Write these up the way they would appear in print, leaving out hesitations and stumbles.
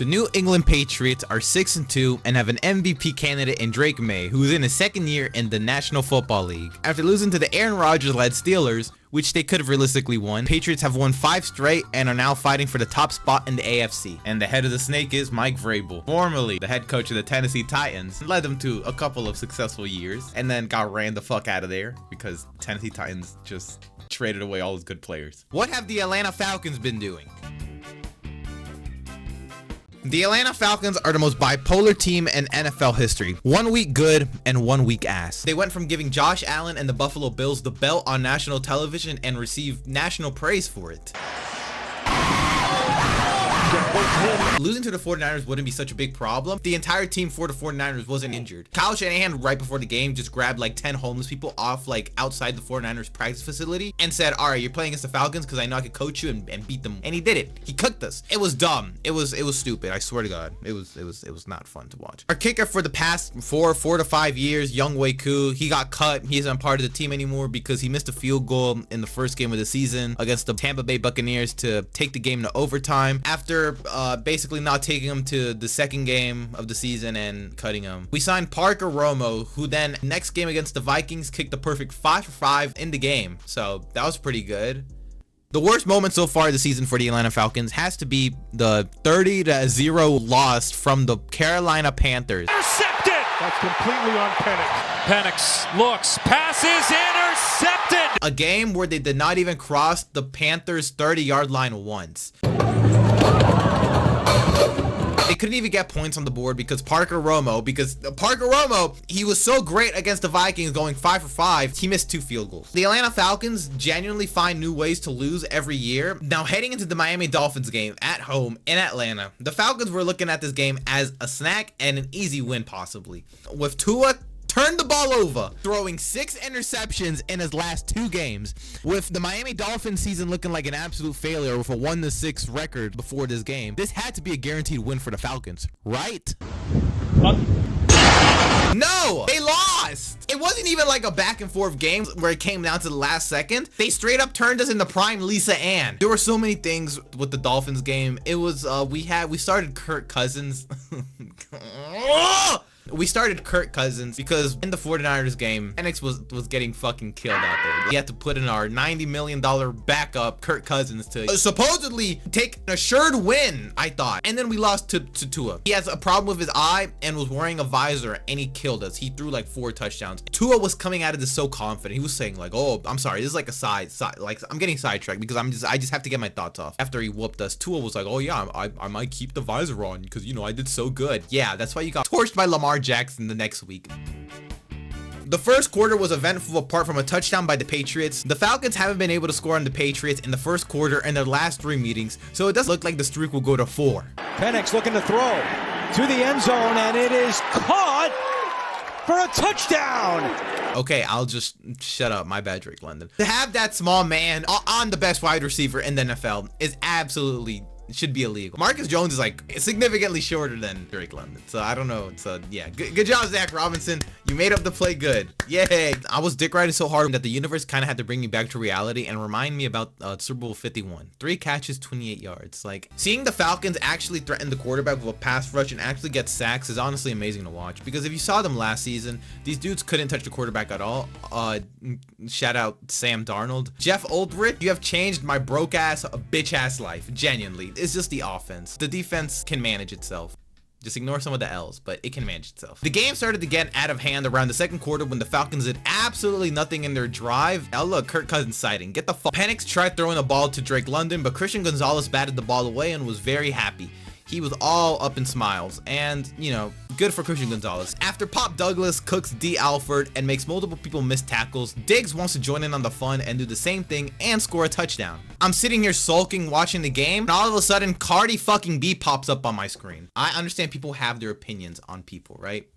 The New England Patriots are 6-2 and have an MVP candidate in Drake May, who is in his second year in the National Football League. After losing to the Aaron Rodgers-led Steelers, which they could have realistically won, Patriots have won 5 straight and are now fighting for the top spot in the AFC. And the head of the snake is Mike Vrabel, formerly the head coach of the Tennessee Titans, led them to a couple of successful years, and then got ran the fuck out of there because Tennessee Titans just traded away all his good players. What have the Atlanta Falcons been doing? The Atlanta Falcons are the most bipolar team in NFL history. 1 week good and 1 week ass. They went from giving Josh Allen and the Buffalo Bills the belt on national television and received national praise for it. Losing to the 49ers wouldn't be such a big problem. The entire team for the 49ers wasn't injured. Kyle Shanahan, right before the game, just grabbed like 10 homeless people off like outside the 49ers practice facility and said, all right, you're playing against the Falcons because I know I could coach you and beat them. And he did it. He cooked us. It was dumb. It was stupid. I swear to God. It was not fun to watch. Our kicker for the past 4 to 5 years, Young Wei Koo, he got cut. He isn't part of the team anymore because he missed a field goal in the first game of the season against the Tampa Bay Buccaneers to take the game to overtime after basically not taking him to the second game of the season and cutting him. We signed Parker Romo, who then next game against the Vikings kicked the perfect 5 for 5 in the game. So that was pretty good. The worst moment so far this season for the Atlanta Falcons has to be the 30-0 loss from the Carolina Panthers. Intercepted! That's completely on Penix. Penix looks, passes, intercepted! A game where they did not even cross the Panthers' 30-yard line once. They couldn't even get points on the board because Parker Romo, he was so great against the Vikings going 5 for 5, he missed 2 field goals. The Atlanta Falcons genuinely find new ways to lose every year. Now heading into the Miami Dolphins game at home in Atlanta, the Falcons were looking at this game as a snack and an easy win possibly. With Tua turned the ball over, throwing 6 interceptions in his last 2 games, with the Miami Dolphins season looking like an absolute failure with a 1-6 record before this game. This had to be a guaranteed win for the Falcons, right? No, they lost. It wasn't even like a back and forth game where it came down to the last second. They straight up turned us into prime Lisa Ann. There were so many things with the Dolphins game. It was we started Kirk Cousins. We started Kirk Cousins because in the 49ers game, Penix was getting fucking killed out there. We had to put in our $90 million backup, Kirk Cousins, to supposedly take an assured win, I thought. And then we lost to Tua. He has a problem with his eye and was wearing a visor, and he killed us. He threw like 4 touchdowns. Tua was coming out of this so confident. He was saying like, oh, I'm sorry, this is like a side like I'm getting sidetracked because I just have to get my thoughts off. After he whooped us, Tua was like, oh yeah, I might keep the visor on because, you know, I did so good. Yeah, that's why you got torched by Lamar Jackson the next week. The first quarter was eventful apart from a touchdown by the Patriots. The Falcons haven't been able to score on the Patriots in the first quarter in their last 3 meetings, so it does look like the streak will go to 4. Penix looking to throw to the end zone, and it is caught for a touchdown. Okay, I'll just shut up. My bad, Drake London. To have that small man on the best wide receiver in the NFL is absolutely should be illegal. Marcus Jones is like significantly shorter than Drake London, so I don't know. So yeah, good job, Zach Robinson. You made up the play good. Yay. I was dick riding so hard that the universe kind of had to bring me back to reality and remind me about Super Bowl 51. 3 catches, 28 yards. Like, seeing the Falcons actually threaten the quarterback with a pass rush and actually get sacks is honestly amazing to watch, because if you saw them last season, these dudes couldn't touch the quarterback at all. Shout out Sam Darnold. Jeff Ulbrich, you have changed my broke ass, bitch ass life. Genuinely. It's just the offense. The defense can manage itself. Just ignore some of the L's, but it can manage itself. The game started to get out of hand around the second quarter when the Falcons did absolutely nothing in their drive. Oh look, Kirk Cousins sighting. Get the fuck. Penix tried throwing the ball to Drake London, but Christian Gonzalez batted the ball away and was very happy. He was all up in smiles, and, you know, good for Christian Gonzalez. After Pop Douglas cooks D. Alford and makes multiple people miss tackles, Diggs wants to join in on the fun and do the same thing and score a touchdown. I'm sitting here sulking watching the game, and all of a sudden, Cardi fucking B pops up on my screen. I understand people have their opinions on people, right?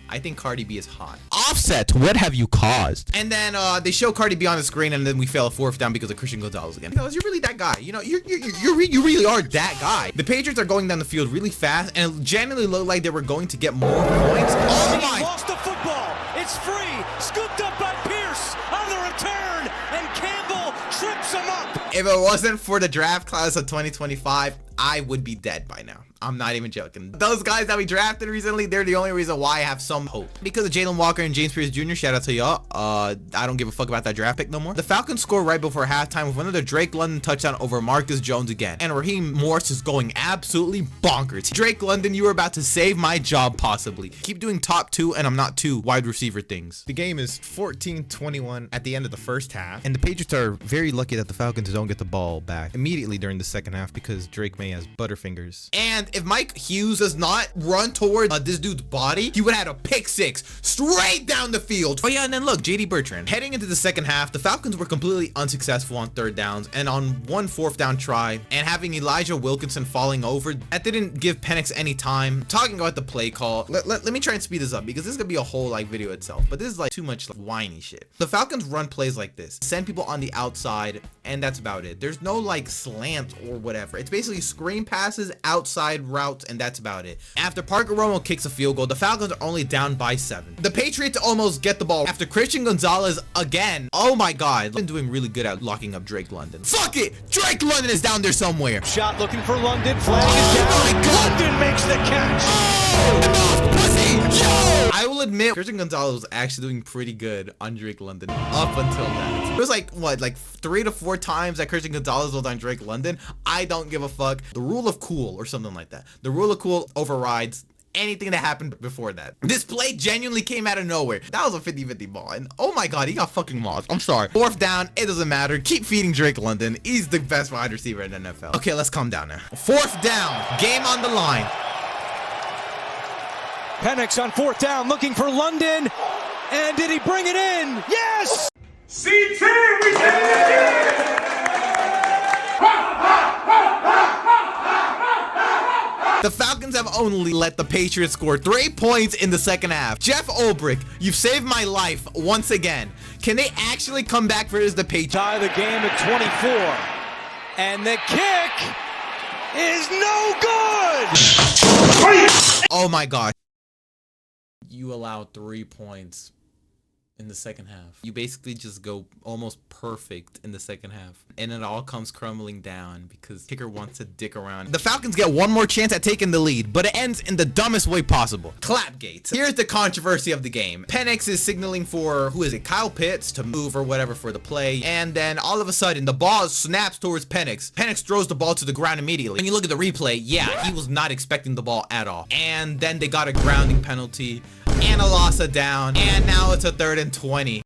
I think Cardi B is hot. Offset, what have you caused? And then they show Cardi B on the screen, and then we fail a 4th down because of Christian Gonzalez again. You're really that guy. You know, you really are that guy. The Patriots are going down the field really fast, and it genuinely looked like they were going to get more points. Oh my! He lost the football. It's free. Scooped up by Pierce on the return, and Campbell trips him up. If it wasn't for the draft class of 2025, I would be dead by now. I'm not even joking. Those guys that we drafted recently, they're the only reason why I have some hope. Because of Jalen Walker and James Pierce Jr., shout out to y'all. I don't give a fuck about that draft pick no more. The Falcons score right before halftime with another Drake London touchdown over Marcus Jones again. And Raheem Morris is going absolutely bonkers. Drake London, you were about to save my job possibly. Keep doing top 2 and I'm not 2 wide receiver things. The game is 14-21 at the end of the first half. And the Patriots are very lucky that the Falcons don't get the ball back immediately during the second half because Drake May has butterfingers. And if Mike Hughes does not run toward this dude's body, he would have had a pick 6 straight down the field. Oh yeah, and then look, JD Bertrand. Heading into the second half, the Falcons were completely unsuccessful on third downs and on one fourth down try, and having Elijah Wilkinson falling over, that didn't give Penix any time. Talking about the play call, let me try and speed this up because this is gonna be a whole like video itself, but this is like too much like whiny shit. The Falcons run plays like this, send people on the outside, and that's about it. There's no like slant or whatever. It's basically screen passes, outside routes, and that's about it. After Parker Romo kicks a field goal, the Falcons are only down by 7. The Patriots almost get the ball after Christian Gonzalez again. Oh my god, been doing really good at locking up Drake London. Fuck it, Drake London is down there somewhere. Shot looking for London. Flag is down. Oh my god, London makes the catch. oh, pussy, yo! I will admit, Christian Gonzalez was actually doing pretty good on Drake London up until that. It was like what, like 3 to 4 times that Christian Gonzalez was on Drake London. I don't give a fuck. The rule of cool or something like that. The rule of cool overrides anything that happened before that. This play genuinely came out of nowhere. That was a 50-50 ball, and oh my god, he got fucking lost. I'm sorry. Fourth down, it doesn't matter. Keep feeding Drake London. He's the best wide receiver in the NFL. Okay, let's calm down now. Fourth down, game on the line. Penix on fourth down looking for London. And did he bring it in? Yes! CT, we did it! The Falcons have only let the Patriots score 3 points in the second half. Jeff Ulbrich, you've saved my life once again. Can they actually come back for the Patriots? Tie the game at 24. And the kick is no good! Oh my god. You allowed 3 points in the second half. You basically just go almost perfect in the second half, and it all comes crumbling down because kicker wants to dick around. The Falcons get one more chance at taking the lead, but it ends in the dumbest way possible. Clapgate. Here's the controversy of the game. Penix is signaling for, who is it, Kyle Pitts to move or whatever for the play, and then all of a sudden the ball snaps towards Penix. Penix throws the ball to the ground immediately. When you look at the replay, yeah, he was not expecting the ball at all. And then they got a grounding penalty and a loss of down, and now it's a 3rd and 20.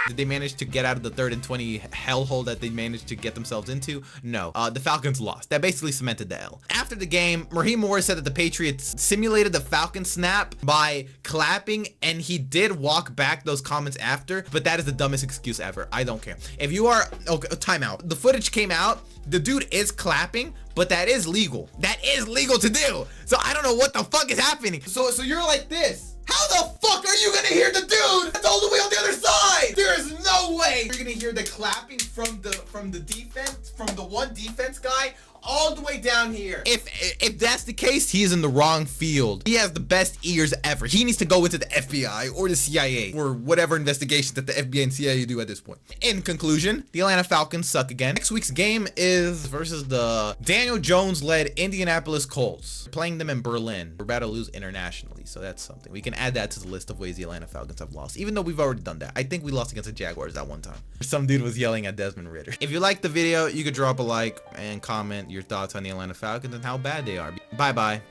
Did they manage to get out of the 3rd and 20 hellhole that they managed to get themselves into? No. The Falcons lost. That basically cemented the L. After the game, Raheem Morris said that the Patriots simulated the Falcon snap by clapping, and he did walk back those comments after, but that is the dumbest excuse ever. I don't care. If you are, okay, timeout. The footage came out. The dude is clapping, but that is legal. That is legal to do. So I don't know what the fuck is happening. So you're like this. How the fuck are you gonna hear the dude that's all the way on the other side? There is no way you're gonna hear the clapping from the defense, from the one defense guy all the way down here. If that's the case, he is in the wrong field. He has the best ears ever. He needs to go into the FBI or the CIA or whatever investigations that the FBI and CIA do at this point. In conclusion, the Atlanta Falcons suck again. Next week's game is versus the Daniel Jones-led Indianapolis Colts. We're playing them in Berlin. We're about to lose internationally, so that's something. We can add that to the list of ways the Atlanta Falcons have lost, even though we've already done that. I think we lost against the Jaguars that one time. Some dude was yelling at Desmond Ridder. If you liked the video, you could drop a like and comment your thoughts on the Atlanta Falcons and how bad they are. Bye bye.